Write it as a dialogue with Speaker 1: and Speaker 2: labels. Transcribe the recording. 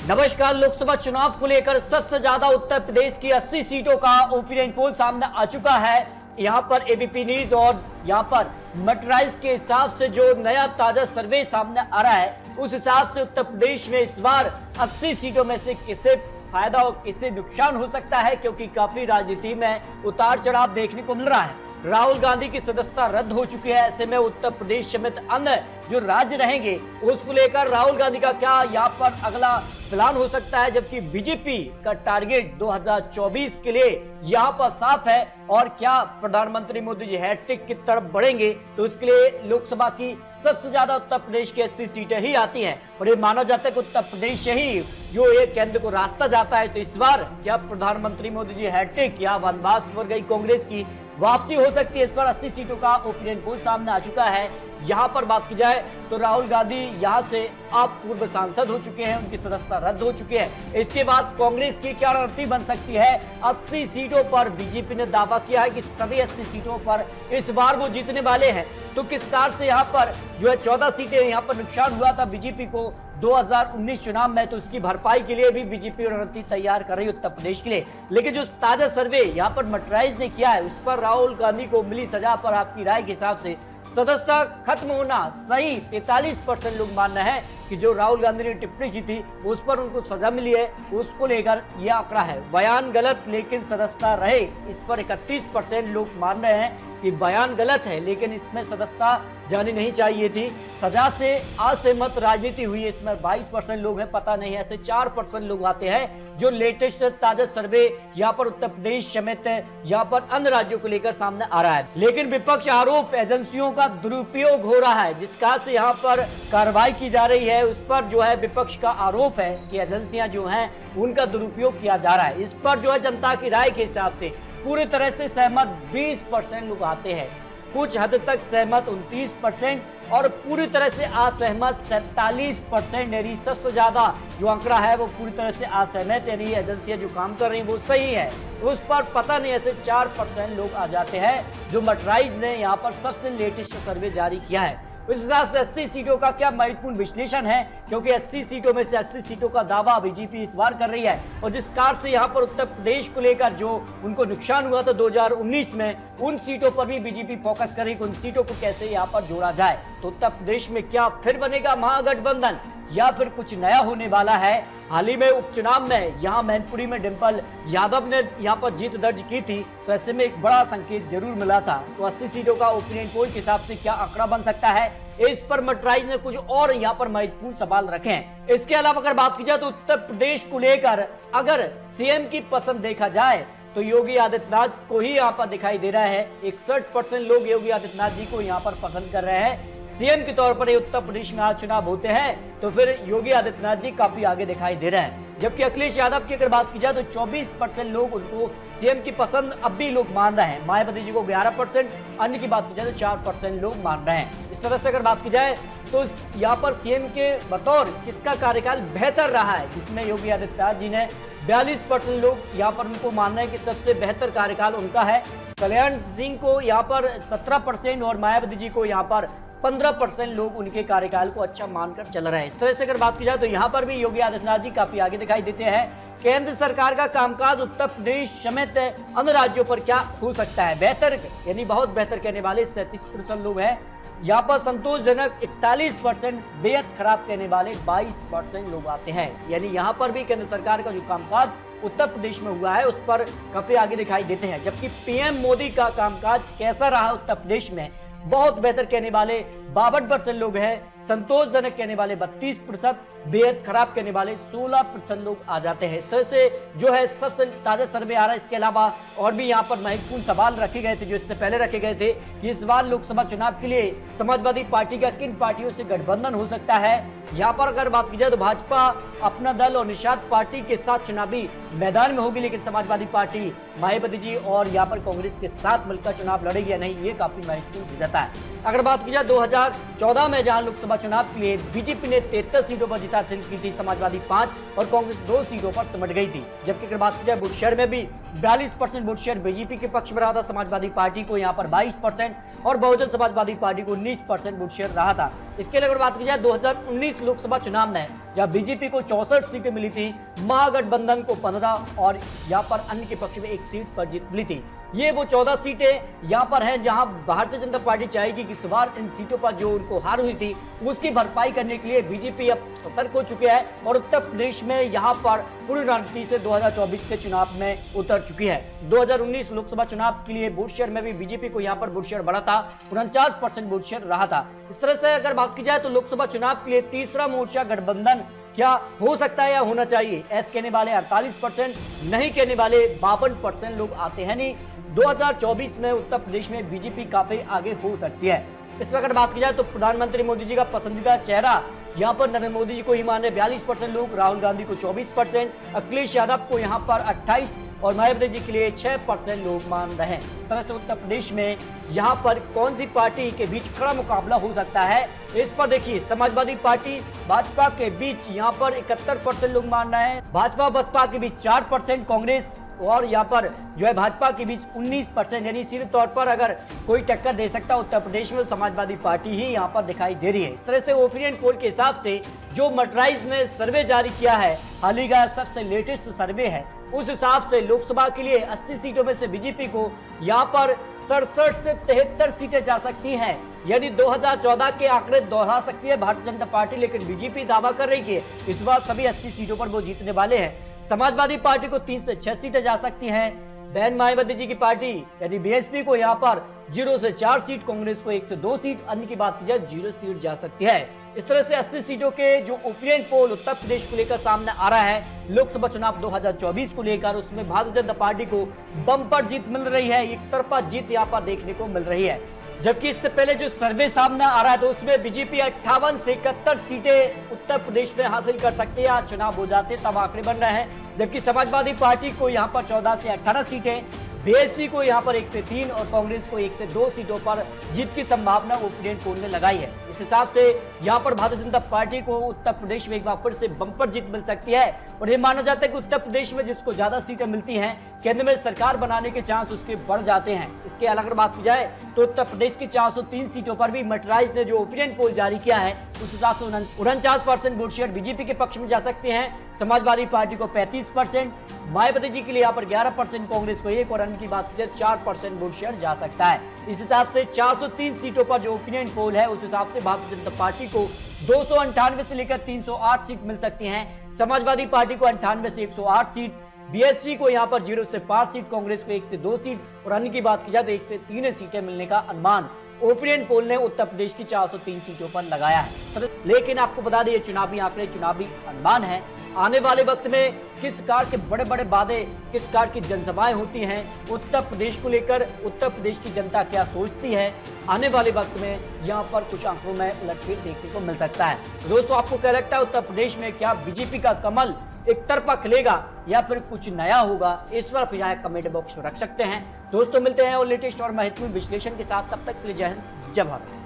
Speaker 1: नमस्कार। लोकसभा चुनाव को लेकर सबसे ज्यादा उत्तर प्रदेश की 80 सीटों का ओपिनियन पोल सामने आ चुका है। यहां पर एबीपी न्यूज और यहां पर मटराइज के हिसाब से जो नया ताजा सर्वे सामने आ रहा है, उस हिसाब से उत्तर प्रदेश में इस बार 80 सीटों में से किसे फायदा और किसे नुकसान हो सकता है, क्योंकि काफी राजनीति में उतार चढ़ाव देखने को मिल रहा है। राहुल गांधी की सदस्यता रद्द हो चुकी है। ऐसे में उत्तर प्रदेश समेत अन्य जो राज्य रहेंगे उसको लेकर राहुल गांधी का क्या यहाँ पर अगला प्लान हो सकता है, जबकि बीजेपी का टारगेट 2024 के लिए यहाँ पर साफ है। और क्या प्रधानमंत्री मोदी जी हैट्रिक की तरफ बढ़ेंगे, तो इसके लिए लोकसभा की सबसे ज्यादा उत्तर प्रदेश की 80 सीटें ही आती हैं और ये माना जाता है कि उत्तर प्रदेश से ही जो ये केंद्र को रास्ता जाता है। तो इस बार क्या प्रधानमंत्री मोदी जी हैट्रिक या वनवास पर गई कांग्रेस की वापसी हो सकती है? इस पर 80 सीटों का ओपिनियन पोल सामने आ चुका है। यहाँ पर बात की जाए तो राहुल गांधी यहाँ से अब पूर्व सांसद हो चुके हैं, उनकी सदस्यता रद्द हो चुकी है। इसके बाद कांग्रेस की क्या रणनीति बन सकती है? 80 सीटों पर बीजेपी ने दावा किया है कि सभी 80 सीटों पर इस बार वो जीतने वाले हैं। तो किस प्रकार से यहाँ पर जो है 14 सीटें यहाँ पर नुकसान हुआ था बीजेपी को 2019 चुनाव में, तो उसकी भरपाई के लिए भी बीजेपी रणनीति तैयार कर रही है उत्तर प्रदेश के लिए। लेकिन जो ताजा सर्वे यहाँ पर मटराइज ने किया है, उस पर राहुल गांधी को मिली सजा पर आपकी राय के हिसाब से सदस्यता खत्म होना सही 43% लोग मान रहे हैं कि जो राहुल गांधी ने टिप्पणी की थी उस पर उनको सजा मिली है, उसको लेकर यह आंकड़ा है। बयान गलत लेकिन सदस्यता रहे, इस पर 31% लोग मान रहे हैं कि बयान गलत है लेकिन इसमें सदस्यता जानी नहीं चाहिए थी। सजा से असहमत राजनीति हुई, इसमें 22% लोग हैं, पता नहीं ऐसे 4% लोग आते हैं जो लेटेस्ट ताजा सर्वे यहाँ पर उत्तर प्रदेश समेत यहाँ पर अन्य राज्यों को लेकर सामने आ रहा है। लेकिन विपक्ष आरोप एजेंसियों का दुरुपयोग हो रहा है, जिसका से यहाँ पर कार्रवाई की जा रही है। उस पर जो है विपक्ष का आरोप है कि एजेंसियां जो हैं उनका दुरुपयोग किया जा रहा है। इस पर जो है जनता की राय के हिसाब से पूरी तरह से सहमत 20% लोग आते हैं, कुछ हद तक सहमत 29% और पूरी तरह से असहमत 47%। यानी सबसे ज्यादा जो आंकड़ा है वो पूरी तरह से असहमत, यानी एजेंसियां जो काम कर रही हैं वो सही है, उस पर पता नहीं ऐसे 4% लोग आ जाते हैं, जो मटराइज ने यहाँ पर सबसे लेटेस्ट सर्वे जारी किया है। उस हिसाब से 80 सीटों का क्या महत्वपूर्ण विश्लेषण है, क्योंकि 80 सीटों में से 80 सीटों का दावा बीजेपी इस बार कर रही है। और जिस कार से यहाँ पर उत्तर प्रदेश को लेकर जो उनको नुकसान हुआ था 2019 में, उन सीटों पर भी बीजेपी फोकस करेगी, उन सीटों को कैसे यहाँ पर जोड़ा जाए। तो उत्तर प्रदेश में क्या फिर बनेगा महागठबंधन या फिर कुछ नया होने वाला है? हाल ही में उपचुनाव में यहाँ मैनपुरी में डिंपल यादव ने यहाँ पर जीत दर्ज की थी, तो ऐसे में एक बड़ा संकेत जरूर मिला था। तो 80 सीटों का ओपिनियन पोल के हिसाब से क्या आंकड़ा बन सकता है, इस पर मटराइज ने कुछ और यहाँ पर महत्वपूर्ण सवाल रखे हैं। इसके अलावा अगर बात की जाए तो उत्तर प्रदेश को लेकर अगर सीएम की पसंद देखा जाए तो योगी आदित्यनाथ को ही यहाँ पर दिखाई दे रहा है। 61% लोग योगी आदित्यनाथ जी को यहाँ पर पसंद कर रहे हैं सीएम के तौर पर। ये उत्तर प्रदेश में आज चुनाव होते हैं तो फिर योगी आदित्यनाथ जी काफी आगे दिखाई दे रहे हैं। जबकि अखिलेश यादव की अगर बात की जाए तो 24% लोग उनको सीएम की पसंद अब भी लोग मान रहे हैं। मायावती जी को 11%, अन्य की बात की जाए तो 4% लोग मान रहे हैं। इस तरह से अगर बात की जाए तो यहाँ पर सीएम के बतौर किसका कार्यकाल बेहतर रहा है, जिसमें योगी आदित्यनाथ जी ने 42% लोग यहाँ पर उनको मान रहे हैं कि सबसे बेहतर कार्यकाल उनका है। कल्याण सिंह को यहाँ पर 17% और मायावती जी को यहाँ पर 15% लोग उनके कार्यकाल को अच्छा मानकर चल रहे हैं। इस तरह से अगर बात की जाए तो यहाँ पर भी योगी आदित्यनाथ जी काफी आगे दिखाई देते हैं। केंद्र सरकार का कामकाज उत्तर प्रदेश समेत अन्य राज्यों पर क्या हो सकता है? बेहतर यानी बहुत बेहतर कहने वाले 37% लोग हैं। यहाँ पर संतोषजनक 41%, बेहद खराब कहने वाले 22% लोग आते हैं। यानी यहाँ पर भी केंद्र सरकार का जो कामकाज उत्तर प्रदेश में हुआ है उस पर काफी आगे दिखाई देते हैं। जबकि पीएम मोदी का कामकाज कैसा रहा उत्तर प्रदेश में, बहुत बेहतर कहने वाले 52% लोग हैं, संतोषजनक कहने वाले 32%, बेहद खराब कहने वाले 16% लोग आ जाते हैं। इस तरह से जो है सबसे ताजा सर्वे आ रहा है। इसके अलावा और भी यहाँ पर महत्वपूर्ण सवाल रखे गए थे जो इससे पहले रखे गए थे कि इस बार लोकसभा चुनाव के लिए समाजवादी पार्टी का किन पार्टियों से गठबंधन हो सकता है। यहाँ पर अगर बात की जाए तो भाजपा अपना दल और निषाद पार्टी के साथ चुनावी मैदान में होगी, लेकिन समाजवादी पार्टी मायावती जी और यहाँ पर कांग्रेस के साथ मिलकर चुनाव लड़ेगी या नहीं, ये काफी महत्वपूर्ण हो जाता है। अगर बात की जाए 2014 में जहां लोकसभा चुनाव के लिए बीजेपी ने 73 सीटों पर जीत हासिल की थी समाजवादी 5 और कांग्रेस 2 सीटों पर सिमट गई थी। जबकि अगर बात की जाए बुलंदशहर में भी 42% वोट शेयर बीजेपी के पक्ष में रहा था, समाजवादी पार्टी को यहाँ पर 22% और बहुजन समाजवादी पार्टी को 19% वोट शेयर रहा था। इसके लिए अगर बात की जाए 2019 लोकसभा चुनाव में जहां बीजेपी को 64 सीटें मिली थी, महागठबंधन को 15 और यहाँ पर अन्य के पक्ष में 1 सीट पर जीत मिली थी। ये वो 14 सीटें यहाँ पर हैं जहां भारतीय जनता पार्टी चाहेगी कि इस बार इन सीटों पर जो उनको हार हुई थी उसकी भरपाई करने के लिए बीजेपी अब सतर्क हो चुके हैं और उत्तर प्रदेश में यहाँ पर पूरी रणनीति से 2024 के चुनाव में उतर चुकी है। 2019 लोकसभा चुनाव के लिए वोट शेयर में भी बीजेपी को यहाँ पर वोट शेयर बढ़ा था, 49% वोट शेयर रहा था। इस तरह से अगर बात की जाए तो लोकसभा चुनाव के लिए तीसरा मोर्चा गठबंधन क्या हो सकता है या होना चाहिए। एस कहने वाले 48%, नहीं कहने वाले 52% लोग आते हैं। नहीं, 2024 में उत्तर प्रदेश में बीजेपी काफी आगे हो सकती है। इस वक्त अगर बात की जाए तो प्रधानमंत्री मोदी जी का पसंदीदा चेहरा यहाँ पर नरेंद्र मोदी जी को ही मान रहे 42% लोग, राहुल गांधी को 24%, अखिलेश यादव को यहाँ पर 28 और मायावती जी के लिए 6% लोग मान रहे हैं। इस तरह से उत्तर प्रदेश में यहाँ पर कौन सी पार्टी के बीच कड़ा मुकाबला हो सकता है, इस पर देखिए समाजवादी पार्टी भाजपा के बीच यहाँ पर 71% लोग मान रहे हैं, भाजपा बसपा के बीच 4%, कांग्रेस और यहाँ पर जो है भाजपा के बीच 19%, यानी सीधे तौर पर अगर कोई टक्कर दे सकता है उत्तर प्रदेश में समाजवादी पार्टी ही यहाँ पर दिखाई दे रही है। इस तरह से ओपिनियन पोल के हिसाब से जो मर्कराइज ने सर्वे जारी किया है, हाल ही का सबसे लेटेस्ट सर्वे है, उस हिसाब से लोकसभा के लिए 80 सीटों में से बीजेपी को यहाँ पर 67 से 73 सीटें जा सकती हैं, यानी 2014 के आंकड़े दोहरा सकती है भारतीय जनता पार्टी। लेकिन बीजेपी दावा कर रही है कि इस बार सभी 80 सीटों पर वो जीतने वाले हैं। समाजवादी पार्टी को 3 से 6 सीटें जा सकती हैं। बहन मायावती जी की पार्टी यानी बीएसपी को यहाँ पर 0 से 4 सीट, कांग्रेस को 1 से 2 सीट, अन्य की बात की जाए 0 सीट जा सकती है। इस तरह से 80 सीटों के जो ओपिनियन पोल उत्तर प्रदेश को लेकर सामने आ रहा है लोकसभा चुनाव 2024 को लेकर, उसमें भारतीय जनता पार्टी को बम्पर जीत मिल रही है, एक तरफा जीत यहाँ पर देखने को मिल रही है। जबकि इससे पहले जो सर्वे सामने आ रहा है तो उसमें बीजेपी 58 से 71 सीटें उत्तर प्रदेश में हासिल कर सकती है। आज चुनाव हो जाते तब आंकड़े बन रहे हैं। जबकि समाजवादी पार्टी को यहां पर 14 से 18 सीटें, बीएसपी को यहां पर 1 से 3 और कांग्रेस को 1 से 2 सीटों पर जीत की संभावना ओपिनियन पोल ने लगाई है। इस हिसाब से यहां पर भारतीय जनता पार्टी को उत्तर प्रदेश में एक बार फिर से बम्पर जीत मिल सकती है और ये माना जाता है कि उत्तर प्रदेश में जिसको ज्यादा सीटें मिलती हैं केंद्र में सरकार बनाने के चांस उसके बढ़ जाते हैं। इसके अलावा अगर बात की जाए तो उत्तर प्रदेश की 403 सीटों पर भी मर्कराइज ने जो ओपिनियन पोल जारी किया है उस हिसाब से 49% वोट शेयर बीजेपी के पक्ष में जा सकते हैं, समाजवादी पार्टी को 35%, मायावती जी के लिए यहाँ पर 11%, कांग्रेस को 1 और अन्य की बात की जाए 4% वोट शेयर जा सकता है। इस हिसाब से 403 सीटों पर जो ओपिनियन पोल है उस हिसाब से भारतीय जनता पार्टी को 298 से लेकर 308 सीट मिल सकती हैं, समाजवादी पार्टी को 98 से 108 सीट, बीएसपी को यहां पर 0 से 5 सीट, कांग्रेस को 1 से 2 सीट और अन्य की बात की जाए तो 1 से 3 सीटें मिलने का अनुमान ओपिनियन पोल ने उत्तर प्रदेश की 403 सीटों पर लगाया है। लेकिन आपको बता दें ये चुनावी आंकड़े, चुनावी अनुमान है। आने वाले वक्त में किस कार के बड़े बड़े वादे, किस कार की जनसभाएं होती हैं, उत्तर प्रदेश को लेकर उत्तर प्रदेश की जनता क्या सोचती है, आने वाले वक्त में यहाँ पर कुछ आंकड़ों में उलटफेर देखने को मिल सकता है। दोस्तों आपको क्या लगता है उत्तर प्रदेश में क्या बीजेपी का कमल एक तरफा खिलेगा या फिर कुछ नया होगा, इस पर आप यहाँ कमेंट बॉक्स में रख सकते हैं। दोस्तों मिलते हैं और लेटेस्ट और महत्वपूर्ण विश्लेषण के साथ, तब तक के लिए जय हिंद, जय भारत।